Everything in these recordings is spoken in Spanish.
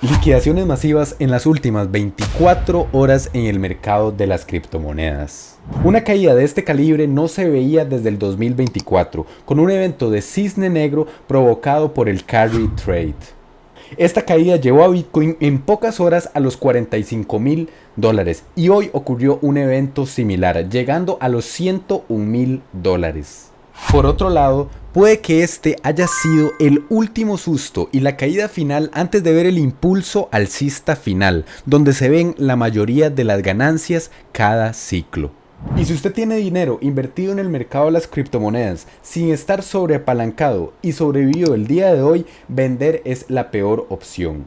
Liquidaciones masivas en las últimas 24 horas en el mercado de las criptomonedas. Una caída de este calibre no se veía desde el 2024, con un evento de cisne negro provocado por el carry trade. Esta caída llevó a Bitcoin en pocas horas a los $45,000 y hoy ocurrió un evento similar, llegando a los $101,000. Por otro lado, puede que este haya sido el último susto y la caída final antes de ver el impulso alcista final, donde se ven la mayoría de las ganancias cada ciclo. Y si usted tiene dinero invertido en el mercado de las criptomonedas sin estar sobreapalancado y sobrevivió el día de hoy, vender es la peor opción.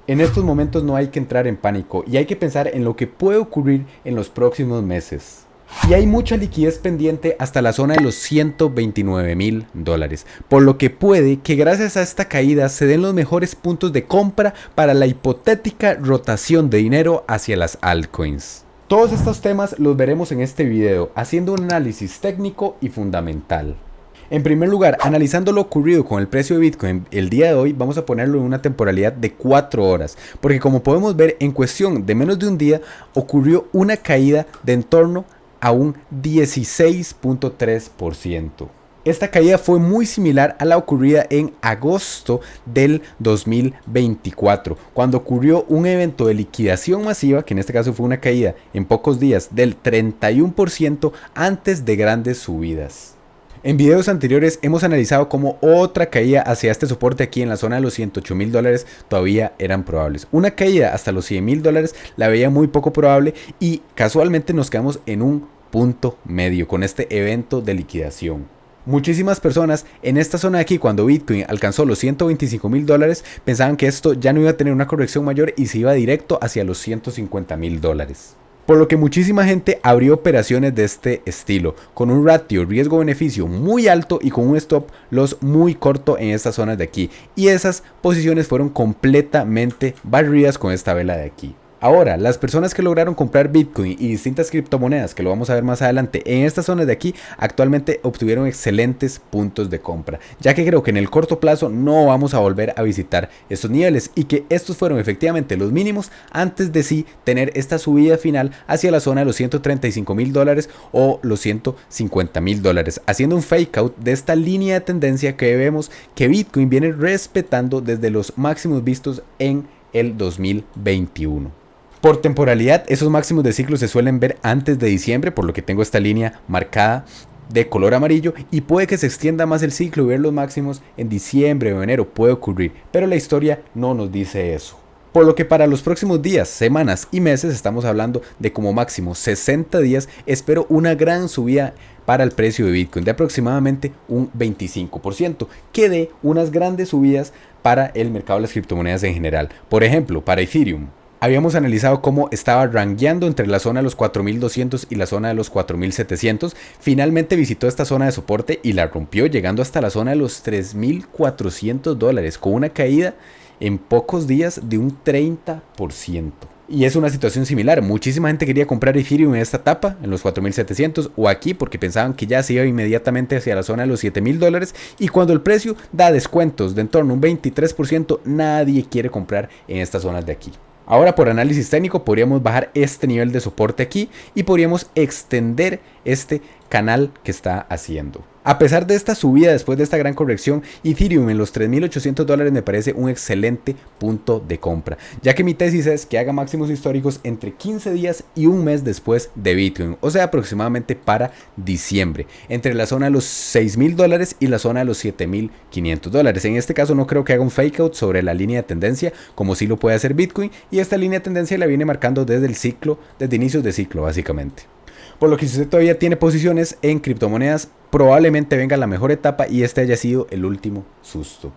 En estos momentos no hay que entrar en pánico y hay que pensar en lo que puede ocurrir en los próximos meses. Y hay mucha liquidez pendiente hasta la zona de los $129,000, por lo que puede que gracias a esta caída se den los mejores puntos de compra para la hipotética rotación de dinero hacia las altcoins. Todos estos temas los veremos en este video, haciendo un análisis técnico y fundamental. En primer lugar, analizando lo ocurrido con el precio de Bitcoin el día de hoy, vamos a ponerlo en una temporalidad de 4 horas, porque como podemos ver, en cuestión de menos de un día, ocurrió una caída de en torno a un 16.3%. Esta caída fue muy similar a la ocurrida en agosto del 2024, cuando ocurrió un evento de liquidación masiva, que en este caso fue una caída en pocos días del 31% antes de grandes subidas. En videos anteriores hemos analizado cómo otra caída hacia este soporte aquí en la zona de los $108,000 todavía eran probables. Una caída hasta los $100,000 la veía muy poco probable y casualmente nos quedamos en un punto medio con este evento de liquidación. Muchísimas personas en esta zona de aquí, cuando Bitcoin alcanzó los $125,000, pensaban que esto ya no iba a tener una corrección mayor y se iba directo hacia los $150,000. Por lo que muchísima gente abrió operaciones de este estilo, con un ratio riesgo-beneficio muy alto y con un stop loss muy corto en estas zonas de aquí. Y esas posiciones fueron completamente barridas con esta vela de aquí. Ahora, las personas que lograron comprar Bitcoin y distintas criptomonedas, que lo vamos a ver más adelante, en estas zonas de aquí, actualmente obtuvieron excelentes puntos de compra, ya que creo que en el corto plazo no vamos a volver a visitar estos niveles y que estos fueron efectivamente los mínimos antes de sí tener esta subida final hacia la zona de los $135,000 o los $150,000, haciendo un fake out de esta línea de tendencia que vemos que Bitcoin viene respetando desde los máximos vistos en el 2021. Por temporalidad, esos máximos de ciclo se suelen ver antes de diciembre, por lo que tengo esta línea marcada de color amarillo y puede que se extienda más el ciclo y ver los máximos en diciembre o enero, puede ocurrir, pero la historia no nos dice eso. Por lo que para los próximos días, semanas y meses estamos hablando de como máximo 60 días, espero una gran subida para el precio de Bitcoin de aproximadamente un 25%, que dé unas grandes subidas para el mercado de las criptomonedas en general. Por ejemplo, para Ethereum. Habíamos analizado cómo estaba rankeando entre la zona de los 4.200 y la zona de los 4.700. Finalmente visitó esta zona de soporte y la rompió, llegando hasta la zona de los $3.400, con una caída en pocos días de un 30%. Y es una situación similar. Muchísima gente quería comprar Ethereum en esta etapa, en los 4.700 o aquí, porque pensaban que ya se iba inmediatamente hacia la zona de los $7,000. Y cuando el precio da descuentos de en torno a un 23%, nadie quiere comprar en estas zonas de aquí. Ahora, por análisis técnico, podríamos bajar este nivel de soporte aquí y podríamos extender este canal que está haciendo. A pesar de esta subida después de esta gran corrección, Ethereum en los $3.800 me parece un excelente punto de compra, ya que mi tesis es que haga máximos históricos entre 15 días y un mes después de Bitcoin, o sea aproximadamente para diciembre, entre la zona de los $6,000 y la zona de los $7,500. En este caso no creo que haga un fake out sobre la línea de tendencia como sí lo puede hacer Bitcoin, y esta línea de tendencia la viene marcando desde el ciclo, desde inicios de ciclo básicamente. Por lo que si usted todavía tiene posiciones en criptomonedas, probablemente venga la mejor etapa y este haya sido el último susto.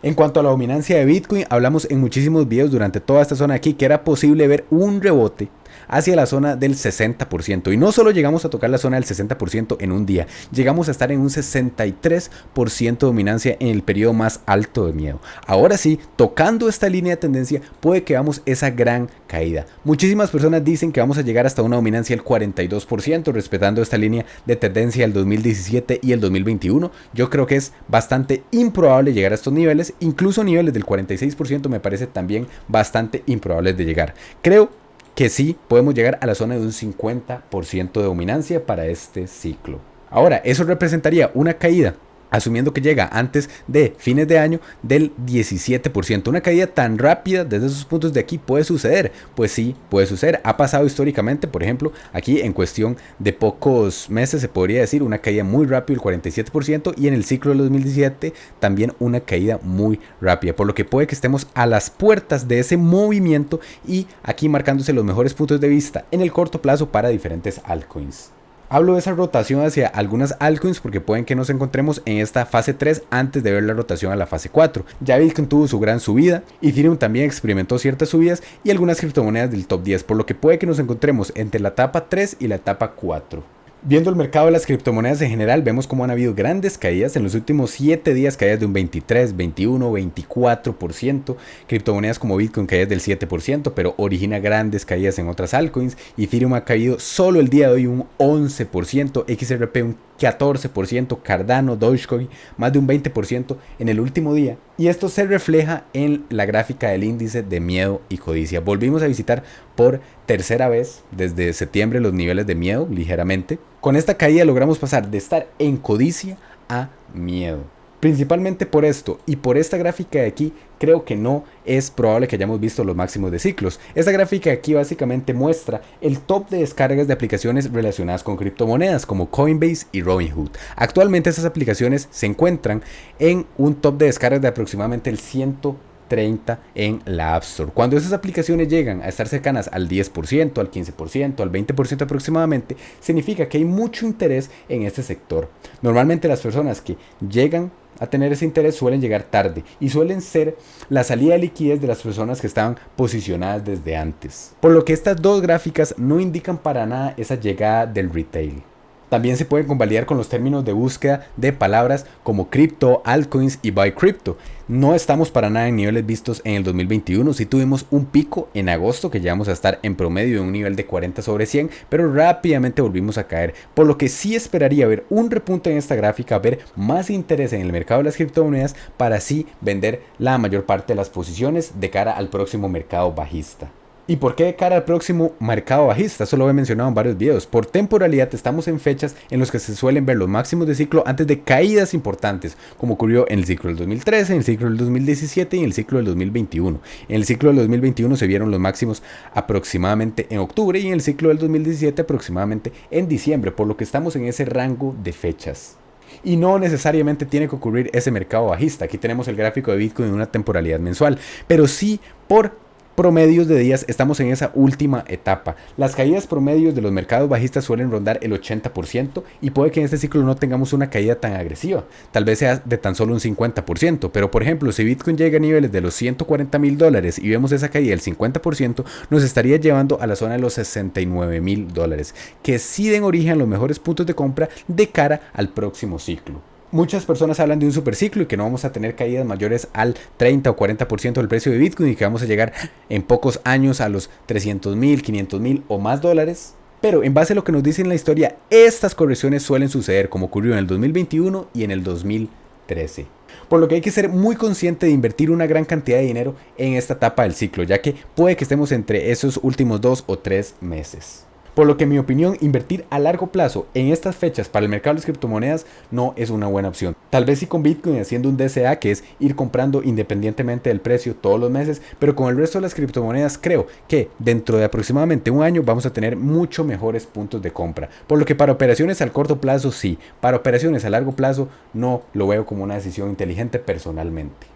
En cuanto a la dominancia de Bitcoin, hablamos en muchísimos videos durante toda esta zona aquí que era posible ver un rebote hacia la zona del 60%. Y no solo llegamos a tocar la zona del 60% en un día, llegamos a estar en un 63% de dominancia en el periodo más alto de miedo. Ahora sí, tocando esta línea de tendencia, puede que veamos esa gran caída. Muchísimas personas dicen que vamos a llegar hasta una dominancia del 42%, respetando esta línea de tendencia del 2017 y el 2021. Yo creo que es bastante improbable llegar a estos niveles, incluso niveles del 46% me parece también bastante improbable de llegar. Creo que sí podemos llegar a la zona de un 50% de dominancia para este ciclo. Ahora, eso representaría una caída, asumiendo que llega antes de fines de año, del 17%. Una caída tan rápida desde esos puntos de aquí puede suceder. Pues sí, puede suceder. Ha pasado históricamente, por ejemplo, aquí en cuestión de pocos meses se podría decir una caída muy rápida, el 47%, y en el ciclo del 2017 también una caída muy rápida. Por lo que puede que estemos a las puertas de ese movimiento y aquí marcándose los mejores puntos de vista en el corto plazo para diferentes altcoins. Hablo de esa rotación hacia algunas altcoins porque pueden que nos encontremos en esta fase 3 antes de ver la rotación a la fase 4. Ya Bitcoin tuvo su gran subida, Ethereum también experimentó ciertas subidas y algunas criptomonedas del top 10, por lo que puede que nos encontremos entre la etapa 3 y la etapa 4. Viendo el mercado de las criptomonedas en general, vemos cómo han habido grandes caídas en los últimos 7 días, caídas de un 23, 21, 24%, criptomonedas como Bitcoin caídas del 7%, pero origina grandes caídas en otras altcoins. Ethereum ha caído solo el día de hoy un 11%, XRP un 14%, Cardano, Dogecoin más de un 20% en el último día. Y esto se refleja en la gráfica del índice de miedo y codicia. Volvimos a visitar por tercera vez desde septiembre los niveles de miedo ligeramente. Con esta caída logramos pasar de estar en codicia a miedo. Principalmente por esto y por esta gráfica de aquí, creo que no es probable que hayamos visto los máximos de ciclos. Esta gráfica de aquí básicamente muestra el top de descargas de aplicaciones relacionadas con criptomonedas como Coinbase y Robinhood. Actualmente estas aplicaciones se encuentran en un top de descargas de aproximadamente el 130 en la App Store. Cuando esas aplicaciones llegan a estar cercanas al 10%, al 15%, al 20% aproximadamente, significa que hay mucho interés en este sector. Normalmente las personas que llegan a tener ese interés suelen llegar tarde y suelen ser la salida de liquidez de las personas que estaban posicionadas desde antes. Por lo que estas dos gráficas no indican para nada esa llegada del retail. También se pueden convalidar con los términos de búsqueda de palabras como cripto, altcoins y buy crypto. No estamos para nada en niveles vistos en el 2021. Sí tuvimos un pico en agosto que llegamos a estar en promedio en un nivel de 40 sobre 100, pero rápidamente volvimos a caer. Por lo que sí esperaría ver un repunte en esta gráfica, ver más interés en el mercado de las criptomonedas para así vender la mayor parte de las posiciones de cara al próximo mercado bajista. ¿Y por qué de cara al próximo mercado bajista? Eso lo he mencionado en varios videos. Por temporalidad estamos en fechas en las que se suelen ver los máximos de ciclo antes de caídas importantes, como ocurrió en el ciclo del 2013, en el ciclo del 2017 y en el ciclo del 2021. En el ciclo del 2021 se vieron los máximos aproximadamente en octubre y en el ciclo del 2017 aproximadamente en diciembre, por lo que estamos en ese rango de fechas. Y no necesariamente tiene que ocurrir ese mercado bajista. Aquí tenemos el gráfico de Bitcoin en una temporalidad mensual, pero sí por promedios de días estamos en esa última etapa. Las caídas promedios de los mercados bajistas suelen rondar el 80% y puede que en este ciclo no tengamos una caída tan agresiva. Tal vez sea de tan solo un 50%, pero por ejemplo, si Bitcoin llega a niveles de los $140,000 y vemos esa caída del 50%, nos estaría llevando a la zona de los $69,000, que sí den origen a los mejores puntos de compra de cara al próximo ciclo. Muchas personas hablan de un superciclo y que no vamos a tener caídas mayores al 30 o 40% del precio de Bitcoin y que vamos a llegar en pocos años a los 300,000, 500,000 o más dólares. Pero en base a lo que nos dice en la historia, estas correcciones suelen suceder como ocurrió en el 2021 y en el 2013. Por lo que hay que ser muy consciente de invertir una gran cantidad de dinero en esta etapa del ciclo, ya que puede que estemos entre esos últimos 2 o 3 meses. Por lo que en mi opinión, invertir a largo plazo en estas fechas para el mercado de las criptomonedas no es una buena opción. Tal vez sí con Bitcoin haciendo un DCA, que es ir comprando independientemente del precio todos los meses, pero con el resto de las criptomonedas creo que dentro de aproximadamente un año vamos a tener mucho mejores puntos de compra. Por lo que para operaciones al corto plazo sí, para operaciones a largo plazo no lo veo como una decisión inteligente personalmente.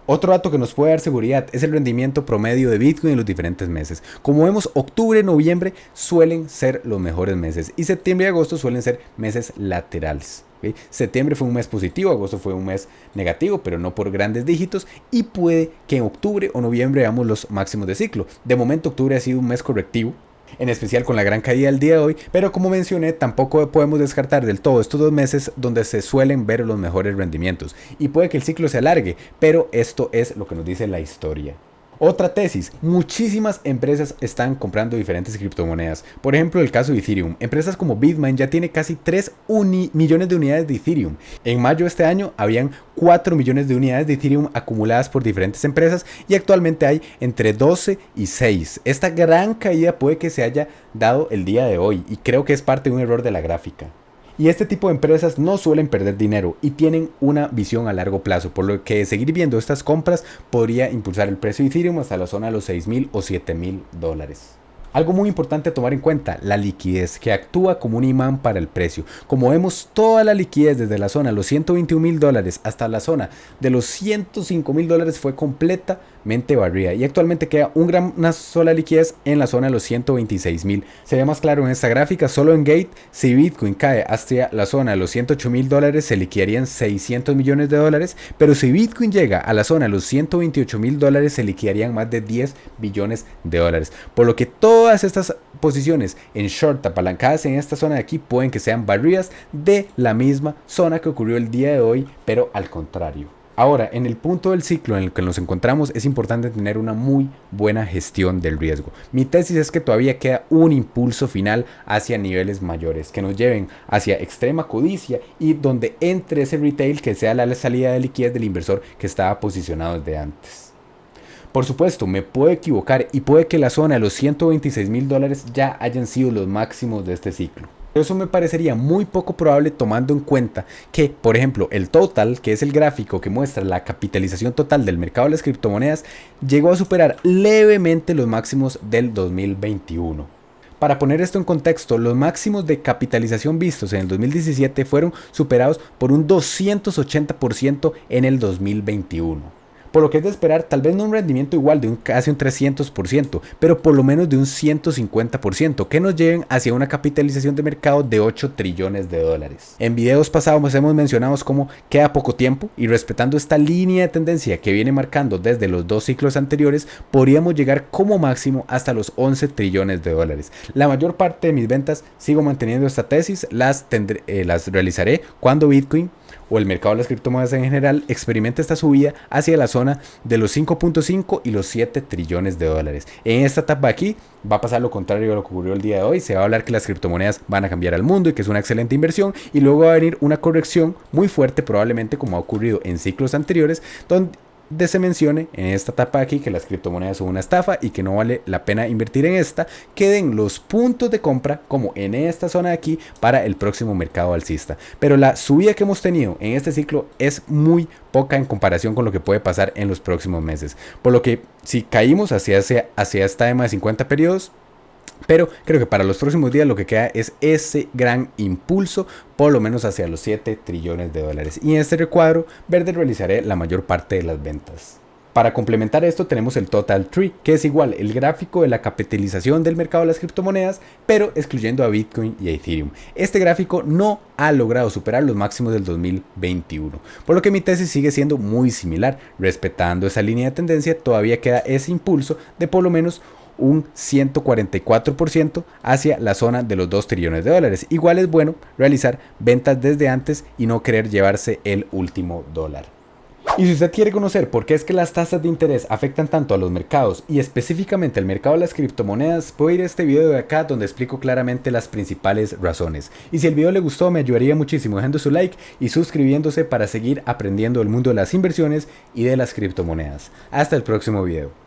Otro dato que nos puede dar seguridad es el rendimiento promedio de Bitcoin en los diferentes meses. Como vemos, octubre y noviembre suelen ser los mejores meses y septiembre y agosto suelen ser meses laterales. ¿Okay? Septiembre fue un mes positivo, agosto fue un mes negativo, pero no por grandes dígitos, y puede que en octubre o noviembre veamos los máximos de ciclo. De momento octubre ha sido un mes correctivo, en especial con la gran caída del día de hoy, pero como mencioné, tampoco podemos descartar del todo estos 2 meses donde se suelen ver los mejores rendimientos, y puede que el ciclo se alargue, pero esto es lo que nos dice la historia. Otra tesis, muchísimas empresas están comprando diferentes criptomonedas. Por ejemplo, el caso de Ethereum. Empresas como Bitmain ya tiene casi 3 millones de unidades de Ethereum. En mayo de este año habían 4 millones de unidades de Ethereum acumuladas por diferentes empresas y actualmente hay entre 12 y 6. Esta gran caída puede que se haya dado el día de hoy y creo que es parte de un error de la gráfica. Y este tipo de empresas no suelen perder dinero y tienen una visión a largo plazo, por lo que seguir viendo estas compras podría impulsar el precio de Ethereum hasta la zona de los $6,000 o $7,000. Algo muy importante a tomar en cuenta, la liquidez, que actúa como un imán para el precio. Como vemos, toda la liquidez desde la zona de los $121,000 hasta la zona de los $105,000 fue completamente barrida. Y actualmente queda una sola liquidez en la zona de los 126,000. Se ve más claro en esta gráfica, solo en Gate, si Bitcoin cae hacia la zona de los $108,000 se liquidarían $600 millones, pero si Bitcoin llega a la zona de los $128,000 se liquidarían más de $10 billones. Por lo que todas estas posiciones en short apalancadas en esta zona de aquí pueden que sean barridas de la misma zona que ocurrió el día de hoy, pero al contrario. Ahora, en el punto del ciclo en el que nos encontramos es importante tener una muy buena gestión del riesgo. Mi tesis es que todavía queda un impulso final hacia niveles mayores que nos lleven hacia extrema codicia y donde entre ese retail que sea la salida de liquidez del inversor que estaba posicionado desde antes. Por supuesto, me puedo equivocar y puede que la zona de los $126,000 ya hayan sido los máximos de este ciclo. Pero eso me parecería muy poco probable tomando en cuenta que, por ejemplo, el total, que es el gráfico que muestra la capitalización total del mercado de las criptomonedas, llegó a superar levemente los máximos del 2021. Para poner esto en contexto, los máximos de capitalización vistos en el 2017 fueron superados por un 280% en el 2021. Por lo que es de esperar, tal vez no un rendimiento igual de casi un 300%, pero por lo menos de un 150%, que nos lleven hacia una capitalización de mercado de $8 trillones. En videos pasados hemos mencionado cómo queda poco tiempo y respetando esta línea de tendencia que viene marcando desde los 2 ciclos anteriores, podríamos llegar como máximo hasta los $11 trillones. La mayor parte de mis ventas sigo manteniendo esta tesis, las realizaré cuando Bitcoin o el mercado de las criptomonedas en general experimente esta subida hacia la zona de los 5.5 y los 7 trillones de dólares. En esta etapa aquí va a pasar lo contrario a lo que ocurrió el día de hoy. Se va a hablar que las criptomonedas van a cambiar al mundo y que es una excelente inversión, y luego va a venir una corrección muy fuerte, probablemente como ha ocurrido en ciclos anteriores, donde se mencione en esta etapa aquí que las criptomonedas son una estafa y que no vale la pena invertir en esta, queden los puntos de compra como en esta zona de aquí para el próximo mercado alcista. Pero la subida que hemos tenido en este ciclo es muy poca en comparación con lo que puede pasar en los próximos meses, por lo que si caímos hacia esta EMA de 50 periodos, pero creo que para los próximos días lo que queda es ese gran impulso, por lo menos hacia los 7 trillones de dólares. Y en este recuadro verde realizaré la mayor parte de las ventas. Para complementar esto tenemos el Total Tree, que es igual el gráfico de la capitalización del mercado de las criptomonedas, pero excluyendo a Bitcoin y a Ethereum. Este gráfico no ha logrado superar los máximos del 2021, por lo que mi tesis sigue siendo muy similar. Respetando esa línea de tendencia, todavía queda ese impulso de por lo menos un 144% hacia la zona de los 2 trillones de dólares. Igual es bueno realizar ventas desde antes y no querer llevarse el último dólar. Y si usted quiere conocer por qué es que las tasas de interés afectan tanto a los mercados y específicamente al mercado de las criptomonedas, puede ir a este video de acá donde explico claramente las principales razones. Y si el video le gustó, me ayudaría muchísimo dejando su like y suscribiéndose para seguir aprendiendo el mundo de las inversiones y de las criptomonedas. Hasta el próximo video.